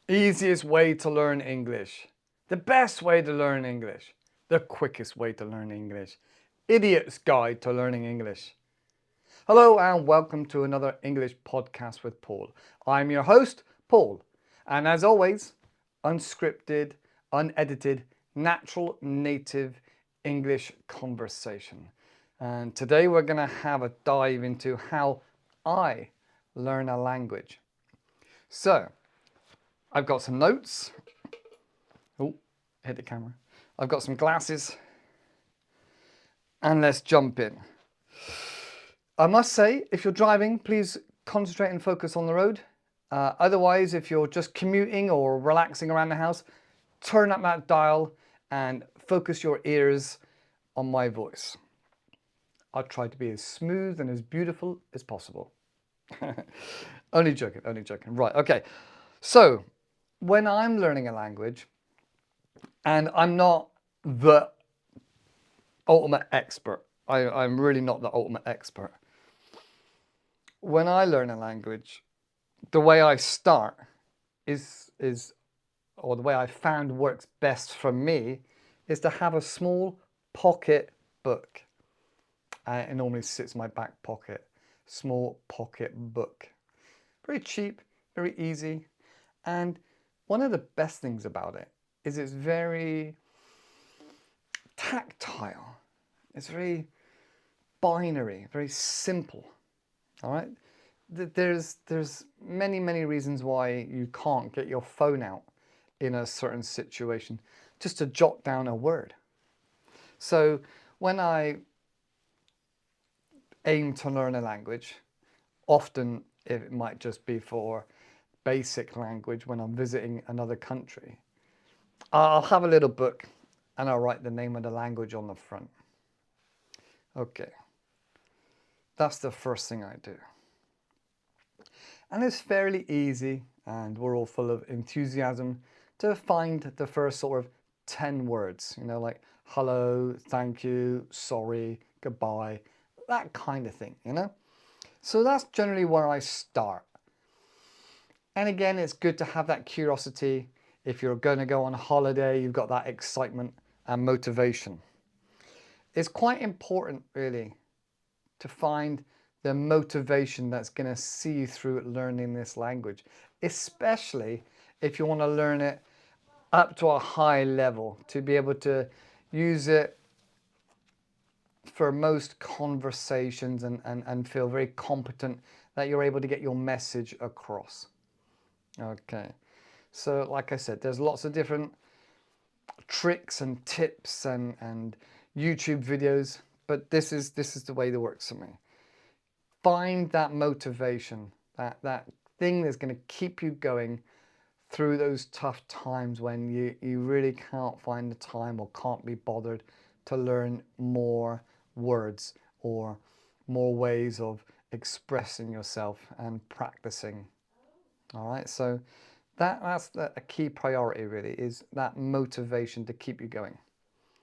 Easiest way to learn English. The best way to learn English. The quickest way to learn English. Idiot's Guide to Learning English. Hello and welcome to another English podcast with Paul. I'm your host, Paul. And as always, unscripted, unedited, natural, native English conversation. And today we're going to have a dive into how I learn a language. So, I've got some notes. Oh, hit the camera. I've got some glasses. And let's jump in. I must say, if you're driving, please concentrate and focus on the road. Otherwise, if you're just commuting or relaxing around the house, turn up that dial and focus your ears on my voice. I'll try to be as smooth and as beautiful as possible. Only joking, only joking. Right, okay. So, when I'm learning a language, and I'm not the ultimate expert, I'm really not the ultimate expert. When I learn a language, the way I start or the way I found works best for me, is to have a small pocket book. It normally sits in my back pocket. Small pocket book. Very cheap, very easy. And one of the best things about it is it's very tactile. It's very binary, very simple. All right? There's many reasons why you can't get your phone out in a certain situation just to jot down a word. So when I aim to learn a language, often it might just be for basic language when I'm visiting another country, I'll have a little book and I'll write the name of the language on the front. Okay, that's the first thing I do. And it's fairly easy, and we're all full of enthusiasm to find the first sort of 10 words, like hello, thank you, sorry, goodbye, that kind of thing, So that's generally where I start. And again, it's good to have that curiosity. If you're going to go on holiday, you've got that excitement and motivation. It's quite important, really, to find the motivation that's going to see you through learning this language, especially if you want to learn it up to a high level, to be able to use it for most conversations and feel very competent that you're able to get your message across. Okay, so like I said, there's lots of different tricks and tips and YouTube videos, but this is the way that works for me. Find that motivation, that thing that's going to keep you going through those tough times when you really can't find the time or can't be bothered to learn more words or more ways of expressing yourself and practicing. All right, so that's a key priority, really, is that motivation to keep you going.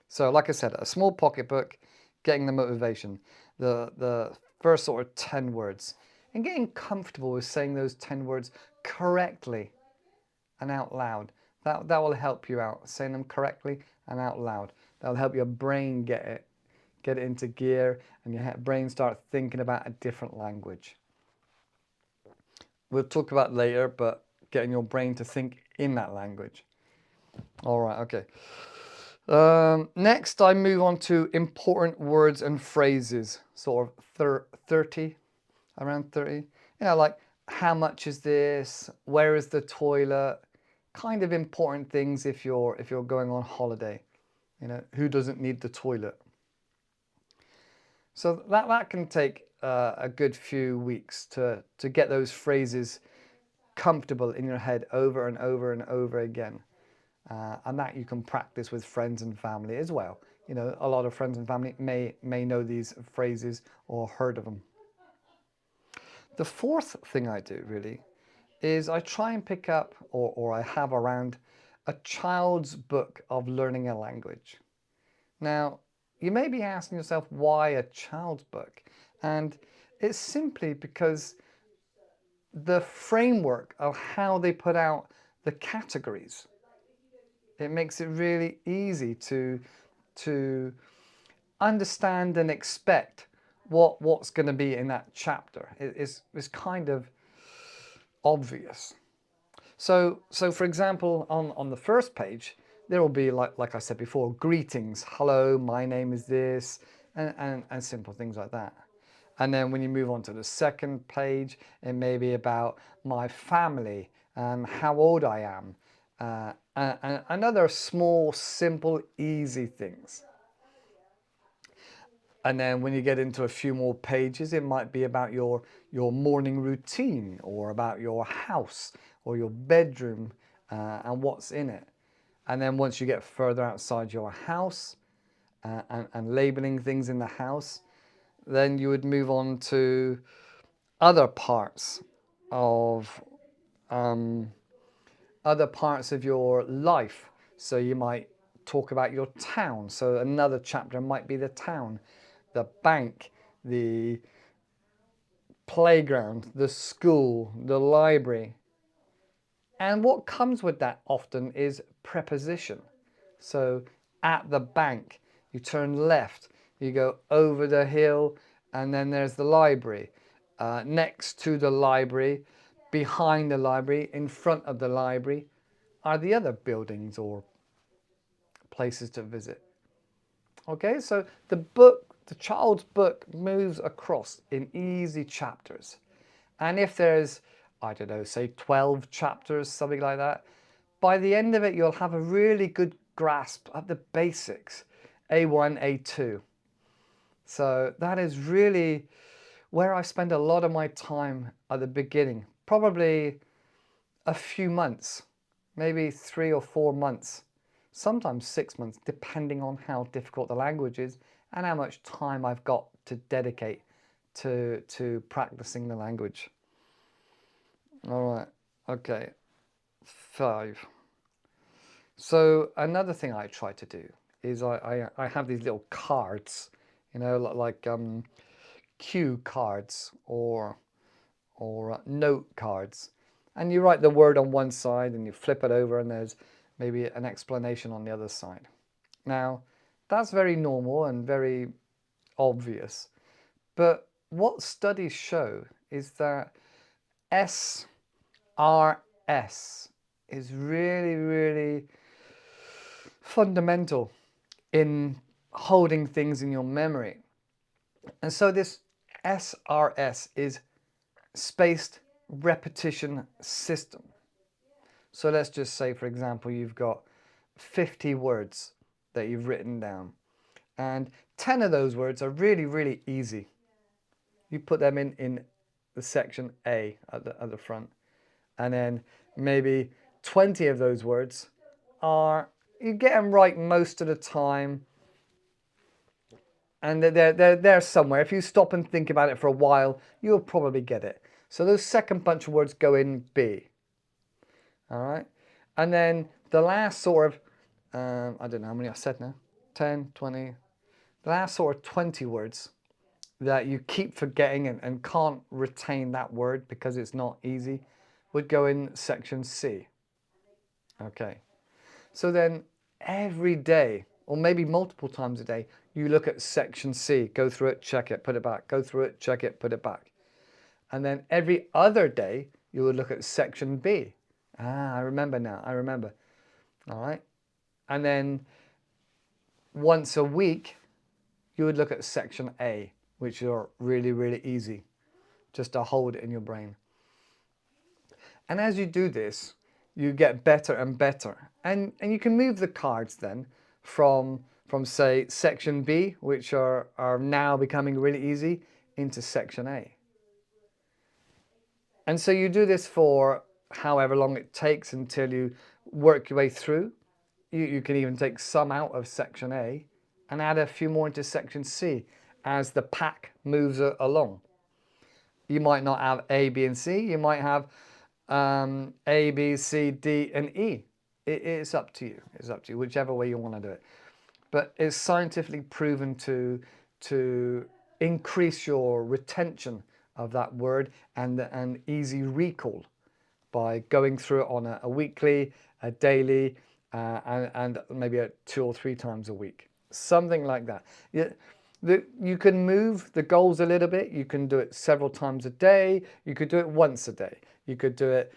So like I said, a small pocketbook, getting the motivation, the first sort of 10 words, and getting comfortable with saying those 10 words correctly and out loud. That will help you out, saying them correctly and out loud. That'll help your brain get it into gear, and your brain start thinking about a different language. We'll talk about it later, but getting your brain to think in that language. All right, okay. Next, I move on to important words and phrases, sort of 30, around 30. Like how much is this? Where is the toilet? Kind of important things if you're going on holiday. Who doesn't need the toilet? So that can take a good few weeks to get those phrases comfortable in your head over and over and over again. And that you can practice with friends and family as well. A lot of friends and family may know these phrases or heard of them. The fourth thing I do, really, is I try and pick up, or I have around, a child's book of learning a language. Now, you may be asking yourself, why a child's book? And it's simply because the framework of how they put out the categories. It makes it really easy to understand and expect what's going to be in that chapter. It's kind of obvious. So for example, on the first page, there will be, like I said before, greetings. Hello, my name is this, and simple things like that. And then when you move on to the second page, it may be about my family, how old I am, and other small, simple, easy things. And then when you get into a few more pages, it might be about your morning routine, or about your house or your bedroom, and what's in it. And then once you get further outside your house, and labeling things in the house, then you would move on to other parts of your life. So you might talk about your town. So another chapter might be the town, the bank, the playground, the school, the library. And what comes with that often is preposition. So at the bank, you turn left, you go over the hill, and then there's the library. Next to the library, behind the library, in front of the library, are the other buildings or places to visit. Okay, so the child's book moves across in easy chapters. And if there's, I don't know, say 12 chapters, something like that, by the end of it, you'll have a really good grasp of the basics, A1, A2. So that is really where I spend a lot of my time at the beginning, probably a few months, maybe 3 or 4 months, sometimes 6 months, depending on how difficult the language is and how much time I've got to dedicate to practicing the language. All right, okay, 5. So another thing I try to do is I have these little cards, you know, like cue cards or note cards. And you write the word on one side and you flip it over and there's maybe an explanation on the other side. Now, that's very normal and very obvious. But what studies show is that SRS is really, really fundamental in holding things in your memory. And so this SRS is spaced repetition system. So let's just say, for example, you've got 50 words that you've written down, and 10 of those words are really, really easy. You put them in the section A at the front, and then maybe 20 of those words are, you get them right most of the time, and they're somewhere. If you stop and think about it for a while, you'll probably get it. So those second bunch of words go in B. All right, and then the last sort of, I don't know how many I said now, 10, 20, the last sort of 20 words that you keep forgetting and can't retain that word because it's not easy would go in section C. Okay, so then every day, or maybe multiple times a day, you look at section C, go through it, check it, put it back, go through it, check it, put it back. And then every other day, you would look at section B. I remember now, I remember. All right. And then once a week, you would look at section A, which are really, really easy, just to hold it in your brain. And as you do this, you get better and better. And you can move the cards then from say, section B, which are now becoming really easy, into section A. And so you do this for however long it takes until you work your way through. You can even take some out of section A and add a few more into section C as the pack moves along. You might not have A, B, and C. You might have A, B, C, D, and E. It's up to you. It's up to you, whichever way you want to do it. But it's scientifically proven to increase your retention of that word and easy recall by going through it on a weekly, a daily, and maybe 2 or 3 times a week. Something like that. You can move the goals a little bit. You can do it several times a day. You could do it once a day. You could do it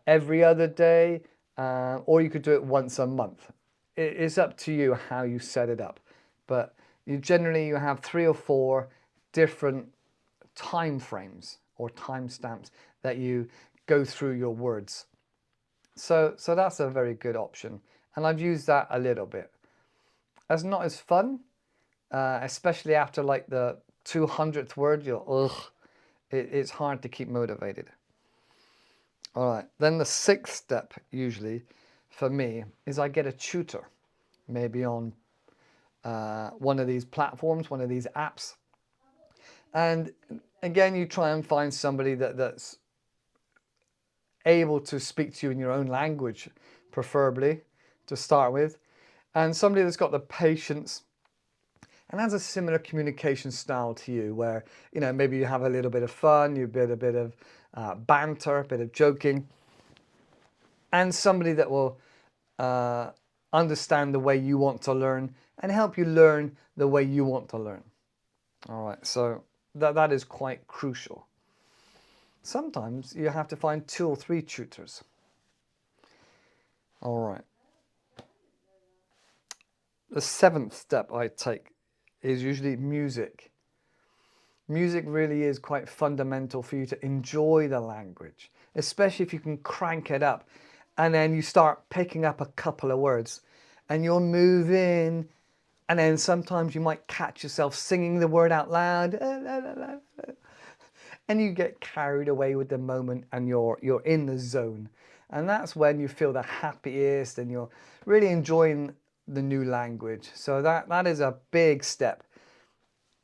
every other day, or you could do it once a month. It's up to you how you set it up. But you have 3 or 4 different time frames or time stamps that you go through your words. So that's a very good option. And I've used that a little bit. That's not as fun, especially after like the 200th word, it's hard to keep motivated. All right, then the 6th step usually for me is I get a tutor, maybe on one of these platforms, one of these apps. And again, you try and find somebody that's able to speak to you in your own language, preferably, to start with. And somebody that's got the patience and has a similar communication style to you, where, maybe you have a little bit of fun, you a bit of banter, a bit of joking. And somebody that will understand the way you want to learn and help you learn the way you want to learn. All right, so that is quite crucial. Sometimes you have to find 2 or 3 tutors. All right. The 7th step I take is usually music. Music really is quite fundamental for you to enjoy the language, especially if you can crank it up and then you start picking up a couple of words and you'll move in, and then sometimes you might catch yourself singing the word out loud and you get carried away with the moment and you're in the zone. And that's when you feel the happiest and you're really enjoying the new language. So that is a big step.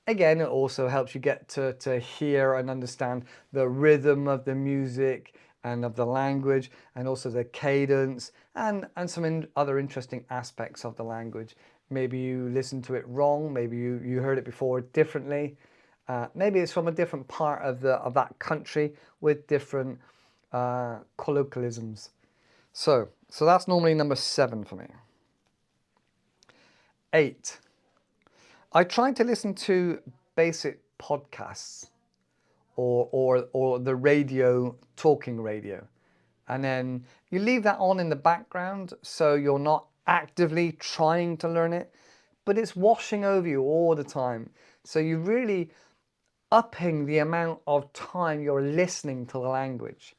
Again, it also helps you get to hear and understand the rhythm of the music and of the language, and also the cadence and some other interesting aspects of the language. Maybe you listened to it wrong, maybe you heard it before differently. Maybe it's from a different part of that country with different colloquialisms. So that's normally number 7 for me. 8. I try to listen to basic podcasts or the radio, talking radio. And then you leave that on in the background so you're not actively trying to learn it, but it's washing over you all the time. So you're really upping the amount of time you're listening to the language.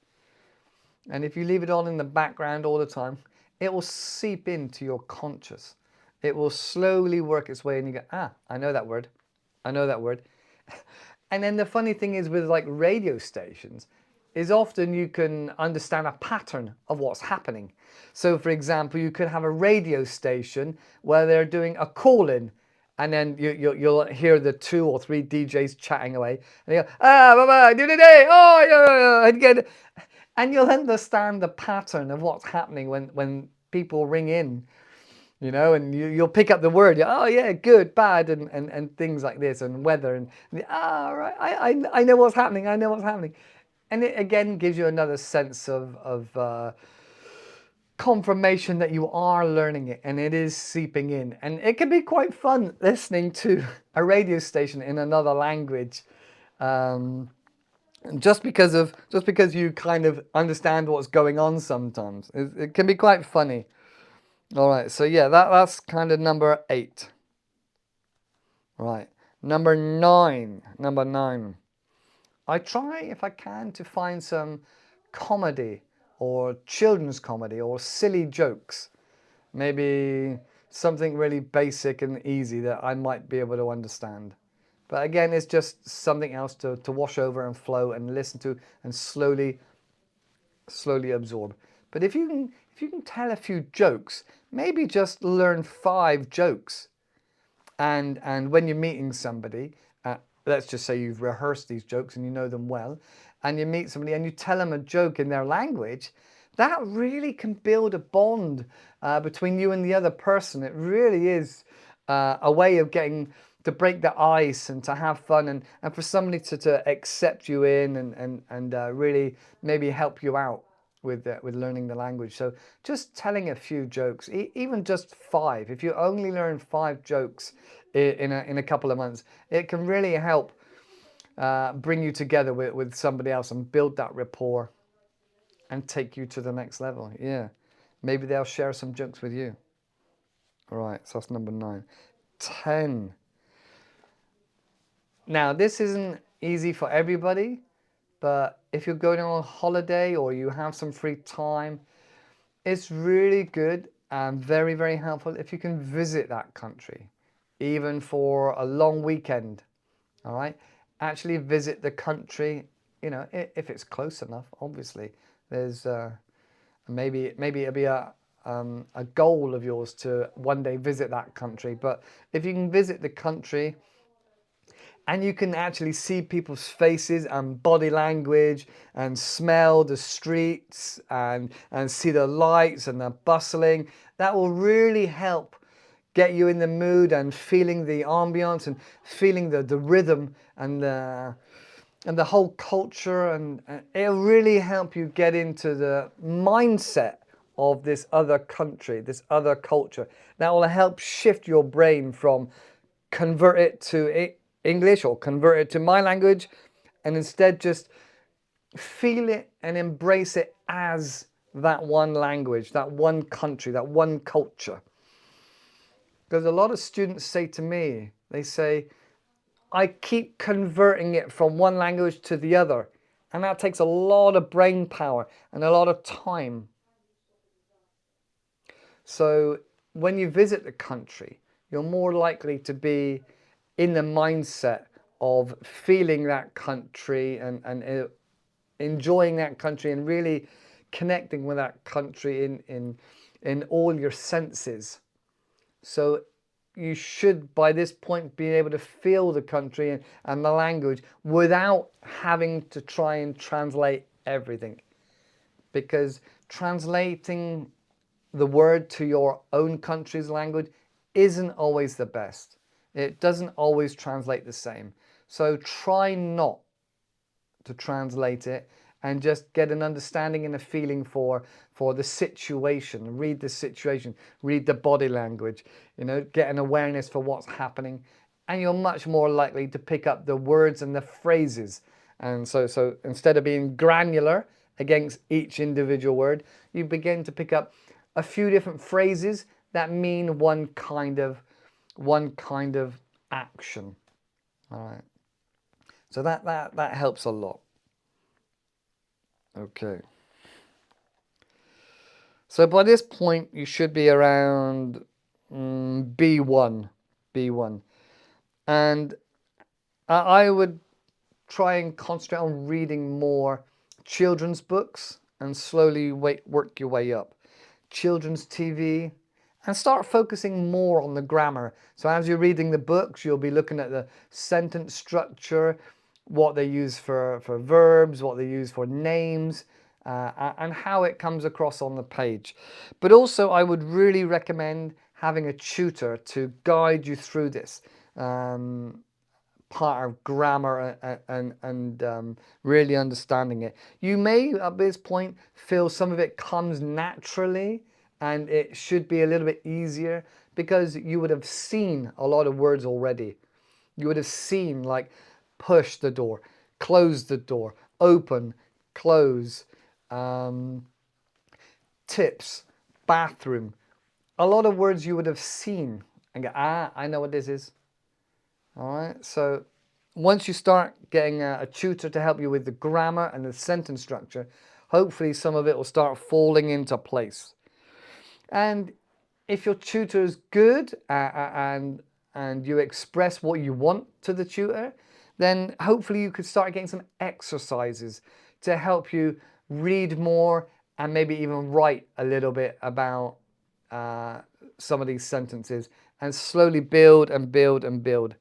And if you leave it on in the background all the time, it will seep into your conscious. It will slowly work its way and you go, I know that word. I know that word. And then the funny thing is with like radio stations is often you can understand a pattern of what's happening. So for example, you could have a radio station where they're doing a call-in, and then you'll hear the 2 or 3 DJs chatting away, and they go, bye-bye, do the day, oh, yeah, and you'll understand the pattern of what's happening when people ring in, and you'll pick up the word, oh yeah, good, bad, and things like this, and weather, and right, I know what's happening, I know what's happening. And it again gives you another sense of confirmation that you are learning it and it is seeping in. And it can be quite fun listening to a radio station in another language, just because you kind of understand what's going on sometimes. It can be quite funny. All right, so yeah, that's kind of number 8. Right, number 9. I try, if I can, to find some comedy or children's comedy or silly jokes. Maybe something really basic and easy that I might be able to understand. But again, it's just something else to wash over and flow and listen to and slowly absorb. But if you can tell a few jokes, maybe just learn 5 jokes. And when you're meeting somebody, let's just say you've rehearsed these jokes and you know them well, and you meet somebody and you tell them a joke in their language, that really can build a bond between you and the other person. It really is a way of getting to break the ice and to have fun, and for somebody to accept you in and really maybe help you out with learning the language. So just telling a few jokes, even just 5. If you only learn 5 jokes in a couple of months, it can really help bring you together with somebody else and build that rapport and take you to the next level. Yeah, maybe they'll share some jokes with you. All right, so that's number 9. 10. Now, this isn't easy for everybody, but if you're going on holiday or you have some free time, it's really good and very, very helpful if you can visit that country, even for a long weekend. All right, actually visit the country, you know, if it's close enough. Obviously, there's maybe it'll be a goal of yours to one day visit that country. But if you can visit the country and you can actually see people's faces and body language and smell the streets and see the lights and the bustling, that will really help get you in the mood and feeling the ambience and feeling the rhythm and the whole culture, and it'll really help you get into the mindset of this other country, this other culture. That will help shift your brain from convert it to English or convert it to my language, and instead just feel it and embrace it as that one language, that one country, that one culture. Because a lot of students say to me, they say, I keep converting it from one language to the other. And that takes a lot of brain power and a lot of time. So when you visit the country, you're more likely to be in the mindset of feeling that country and enjoying that country and really connecting with that country in all your senses. So you should, by this point, be able to feel the country and the language without having to try and translate everything. Because translating the word to your own country's language isn't always the best. It doesn't always translate the same. So try not to translate it and just get an understanding and a feeling for the situation. Read the situation, read the body language, you know, get an awareness for what's happening, and you're much more likely to pick up the words and the phrases. And so instead of being granular against each individual word, you begin to pick up a few different phrases that mean one kind of action. All right. So that helps a lot. Okay. So by this point, you should be around B1. And I would try and concentrate on reading more children's books and slowly work your way up. Children's TV, and start focusing more on the grammar. So as you're reading the books, you'll be looking at the sentence structure, what they use for verbs, what they use for names, and how it comes across on the page. But also I would really recommend having a tutor to guide you through this part of grammar and really understanding it. You may at this point feel some of it comes naturally and it should be a little bit easier because you would have seen a lot of words already. You would have seen like push the door, close the door, open, close, tips, bathroom. A lot of words you would have seen and go, I know what this is. All right, so once you start getting a tutor to help you with the grammar and the sentence structure, hopefully some of it will start falling into place. And if your tutor is good and you express what you want to the tutor, then hopefully you could start getting some exercises to help you read more and maybe even write a little bit about some of these sentences and slowly build and build and build.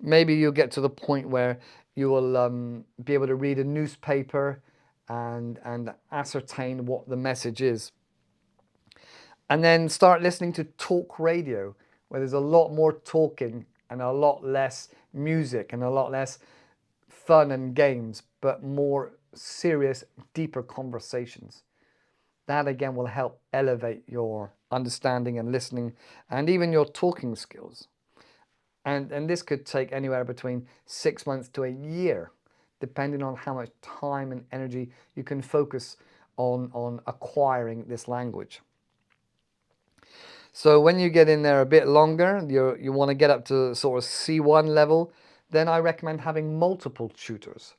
Maybe you'll get to the point where you will be able to read a newspaper and ascertain what the message is. And then start listening to talk radio, where there's a lot more talking and a lot less music and a lot less fun and games, but more serious, deeper conversations. That again will help elevate your understanding and listening and even your talking skills. And this could take anywhere between 6 months to a year, depending on how much time and energy you can focus on acquiring this language. So when you get in there a bit longer, you want to get up to sort of C1 level, then I recommend having multiple tutors.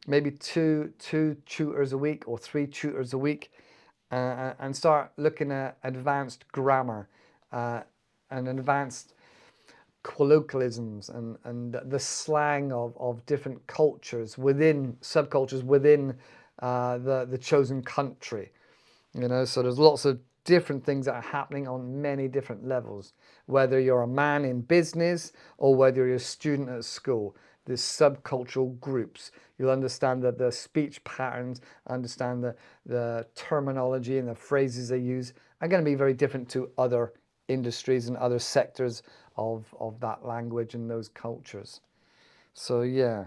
Maybe two tutors a week or 3 tutors a week, and start looking at advanced grammar and advanced colloquialisms and the slang of different cultures within subcultures within the chosen country. You know, so there's lots of different things that are happening on many different levels, whether you're a man in business or whether you're a student at school. There's subcultural groups. You'll understand that the speech patterns, understand the terminology and the phrases they use are going to be very different to other industries and other sectors of that language and those cultures. So yeah.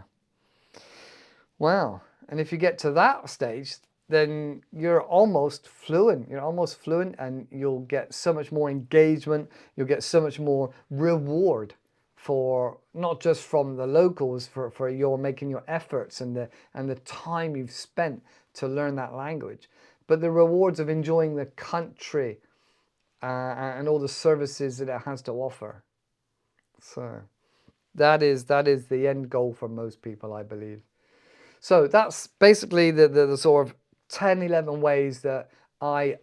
Wow. And if you get to that stage, then you're almost fluent. You're almost fluent, and you'll get so much more engagement. You'll get so much more reward for not just from the locals for your making your efforts and the time you've spent to learn that language, but the rewards of enjoying the country and all the services that it has to offer. So that is the end goal for most people, I believe. So that's basically the sort of 10, 11 ways that I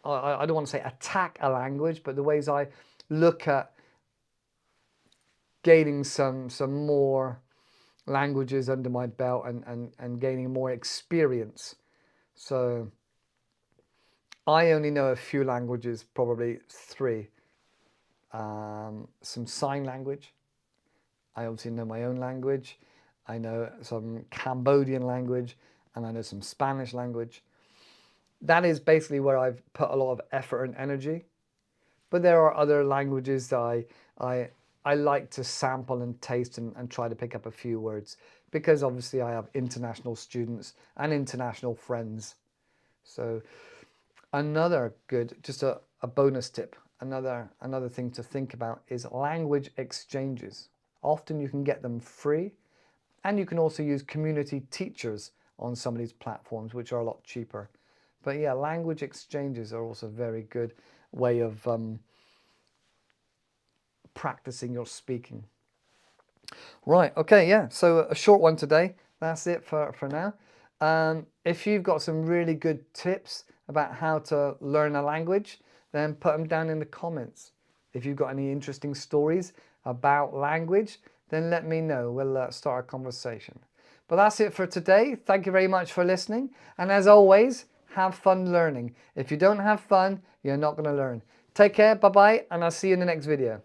don't want to say attack a language, but the ways I look at gaining some more languages under my belt and gaining more experience. So I only know a few languages, probably 3. Some sign language. I obviously know my own language. I know some Cambodian language, and I know some Spanish language. That is basically where I've put a lot of effort and energy. But there are other languages that I like to sample and taste and try to pick up a few words, because obviously I have international students and international friends. So another good, just a bonus tip, another thing to think about is language exchanges. Often you can get them free, and you can also use community teachers on some of these platforms, which are a lot cheaper. But yeah, language exchanges are also a very good way of practicing your speaking. Right, okay, yeah, so a short one today. That's it for now. If you've got some really good tips about how to learn a language, then put them down in the comments. If you've got any interesting stories about language, then let me know. We'll start a conversation. But that's it for today. Thank you very much for listening. And as always, have fun learning. If you don't have fun, you're not going to learn. Take care, bye-bye, and I'll see you in the next video.